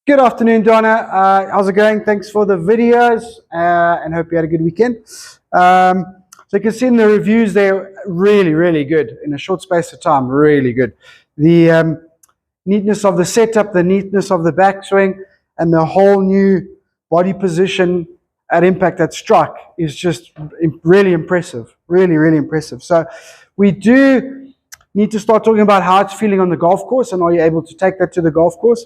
Good afternoon, Donna. How's it going? Thanks for the videos and hope you had a good weekend. So you can see in the reviews, they're really, really good in a short space of time. Really good. The neatness of the setup, the neatness of the backswing, and the whole new body position at impact, at strike, is just really impressive. Really, really impressive. So we do need to start talking about how it's feeling on the golf course, and are you able to take that to the golf course?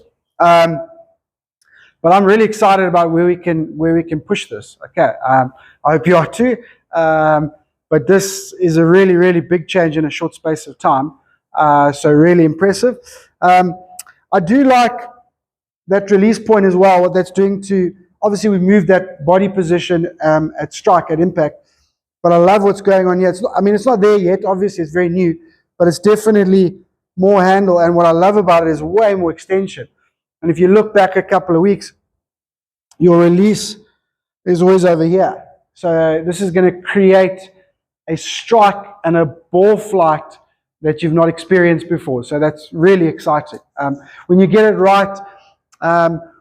But I'm really excited about where we can push this. Okay, I hope you are too. But this is a really, really big change in a short space of time. So really impressive. I do like that release point as well. What that's doing to, obviously we moved that body position at strike, at impact. But I love what's going on here. It's not there yet. Obviously, it's very new, but it's definitely more handle. And what I love about it is way more extension. And if you look back a couple of weeks, your release is always over here. So this is going to create a strike and a ball flight that you've not experienced before. So that's really exciting. When you get it right,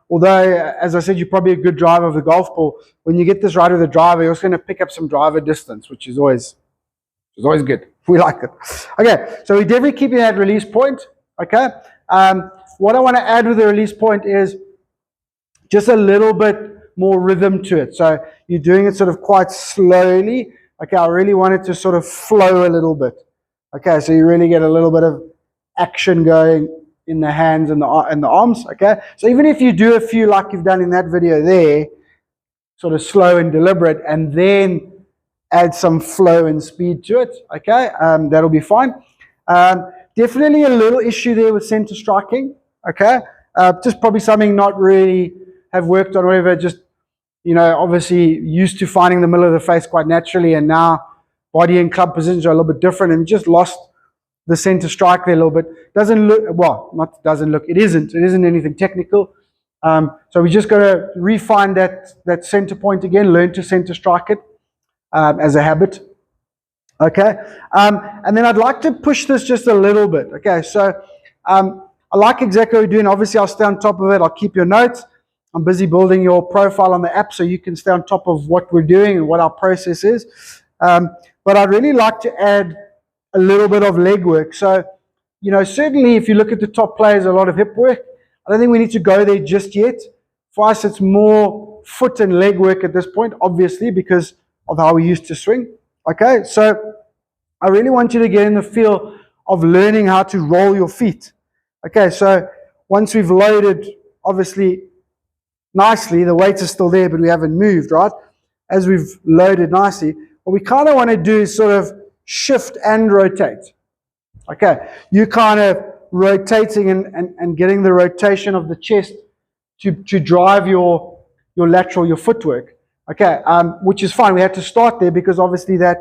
although, as I said, you're probably a good driver of the golf ball, when you get this right with the driver, you're also going to pick up some driver distance, which is always good. We like it. Okay, so we're definitely keeping that release point. Okay. What I want to add with the release point is just a little bit more rhythm to it. So you're doing it sort of quite slowly. Okay, I really want it to sort of flow a little bit. Okay, so you really get a little bit of action going in the hands and the arms. Okay, so even if you do a few like you've done in that video there, sort of slow and deliberate, and then add some flow and speed to it. Okay, that'll be fine. Definitely a little issue there with center striking. Okay, just probably something not really have worked on, whatever. Just, obviously used to finding the middle of the face quite naturally, and now body and club positions are a little bit different, and just lost the center strike there a little bit. Doesn't look, well, not doesn't look, it isn't anything technical. So we just got to refine that center point again, learn to center strike it as a habit. Okay, and then I'd like to push this just a little bit. Okay, so I like exactly what you're doing. Obviously, I'll stay on top of it. I'll keep your notes. I'm busy building your profile on the app so you can stay on top of what we're doing and what our process is. But I'd really like to add a little bit of leg work. So, certainly if you look at the top players, a lot of hip work. I don't think we need to go there just yet. For us, it's more foot and leg work at this point, obviously, because of how we used to swing. Okay, so I really want you to get in the feel of learning how to roll your feet. Okay, so once we've loaded, obviously, nicely, the weights are still there, but we haven't moved, right? As we've loaded nicely, what we kind of want to do is sort of shift and rotate. Okay, you kind of rotating and getting the rotation of the chest to drive your lateral, your footwork. Okay, which is fine. We had to start there because obviously that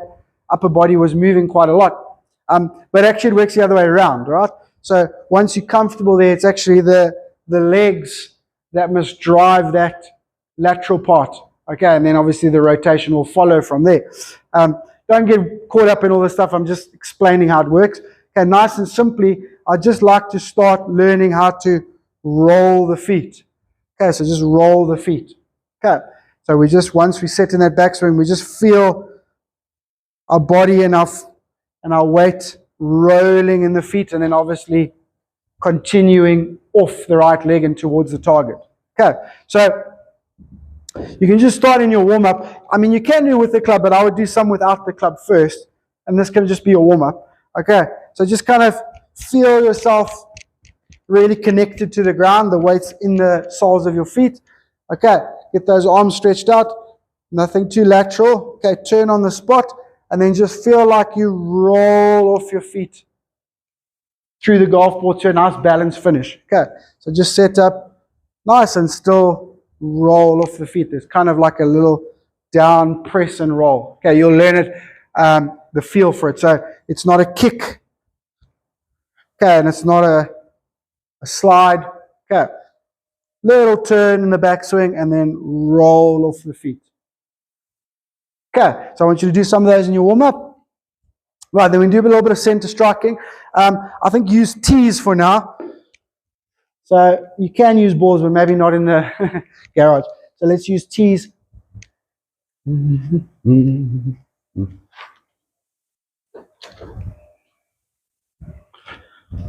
upper body was moving quite a lot. But actually it works the other way around, right? So once you're comfortable there, it's actually the legs that must drive that lateral part. Okay, and then obviously the rotation will follow from there. Don't get caught up in all this stuff. I'm just explaining how it works. Okay, nice and simply, I'd just like to start learning how to roll the feet. Okay, so just roll the feet. Okay, so once we set in that backswing, we just feel our body and our weight rolling in the feet, and then obviously continuing off the right leg and towards the target. Okay, so you can just start in your warm-up. You can do with the club, but I would do some without the club first, and this can just be your warm-up. Okay, so just kind of feel yourself really connected to the ground, the weight's in the soles of your feet. Okay, get those arms stretched out, nothing too lateral. Okay, turn on the spot, and then just feel like you roll off your feet through the golf ball to a nice balanced finish. Okay, so just set up nice and still, roll off the feet. There's kind of like a little down press and roll. Okay, you'll learn it, the feel for it. So it's not a kick. Okay, and it's not a slide. Okay, little turn in the backswing and then roll off the feet. Okay, so I want you to do some of those in your warm-up. Right, then we do a little bit of center striking. I think use tees for now. So you can use balls, but maybe not in the garage. So let's use tees.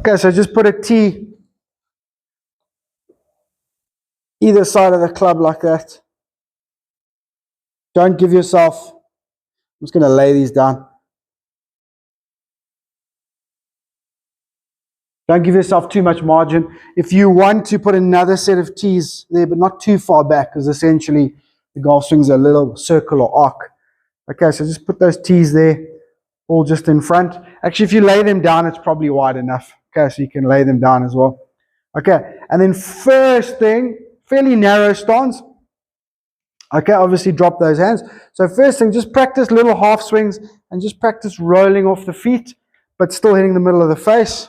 Okay, so just put a tee either side of the club like that. Don't give yourself, I'm just going to lay these down. Don't give yourself too much margin. If you want to put another set of tees there, but not too far back, because essentially the golf swing's a little circle or arc. Okay, so just put those tees there, all just in front. Actually, if you lay them down, it's probably wide enough. Okay, so you can lay them down as well. Okay, and then first thing, fairly narrow stance. Okay, obviously drop those hands. So first thing, just practice little half swings and just practice rolling off the feet, but still hitting the middle of the face.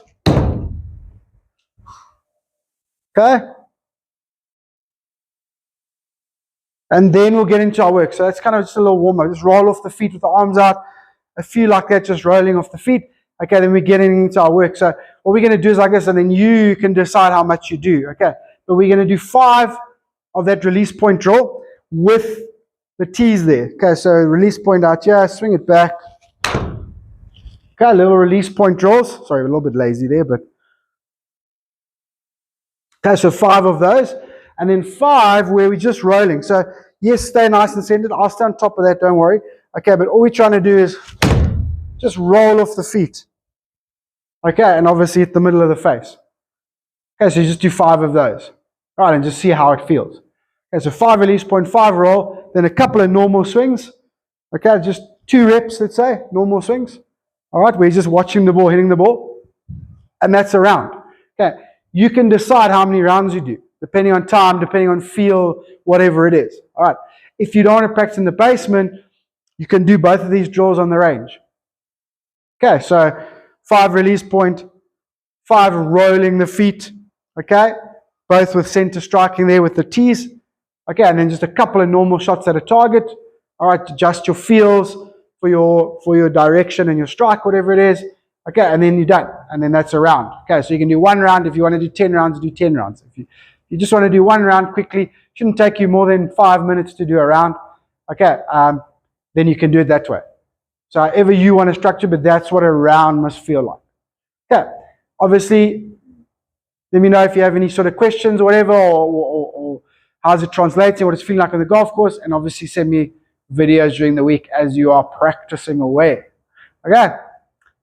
Okay? And then we'll get into our work. So that's kind of just a little warm-up. Just roll off the feet with the arms out. A few like that, just rolling off the feet. Okay, then we're getting into our work. So what we're going to do is like this, and then you can decide how much you do. Okay, but we're going to do 5 of that release point drill with the tees there. Okay, so release point out here, swing it back. Okay, little release point drills. Sorry, a little bit lazy there, but okay, so 5 of those. And then 5 where we're just rolling. So yes, stay nice and centered. I'll stay on top of that, don't worry. Okay, but all we're trying to do is just roll off the feet. Okay, and obviously hit the middle of the face. Okay, so you just do 5 of those. All right, and just see how it feels. Okay, so 5 release point, 5 roll, then a couple of normal swings. Okay, just 2 reps, let's say, normal swings. All right, we're just watching the ball, hitting the ball. And that's a round. Okay, you can decide how many rounds you do, depending on time, depending on feel, whatever it is. All right, if you don't want to practice in the basement, you can do both of these drills on the range. Okay, so 5 release point, 5 rolling the feet, okay, both with center striking there with the tees, okay, and then just a couple of normal shots at a target. All right, adjust your feels for your direction and your strike, whatever it is, okay, and then you're done, and then that's a round. Okay, so you can do 1 round. If you want to do 10 rounds, do 10 rounds. If you just want to do 1 round quickly, shouldn't take you more than 5 minutes to do a round, okay, then you can do it that way. So however you want to structure, but that's what a round must feel like. Okay, obviously, let me know if you have any sort of questions or whatever, or how's it translating, what it's feeling like on the golf course, and obviously send me videos during the week as you are practicing away. Okay,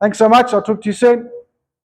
thanks so much. I'll talk to you soon.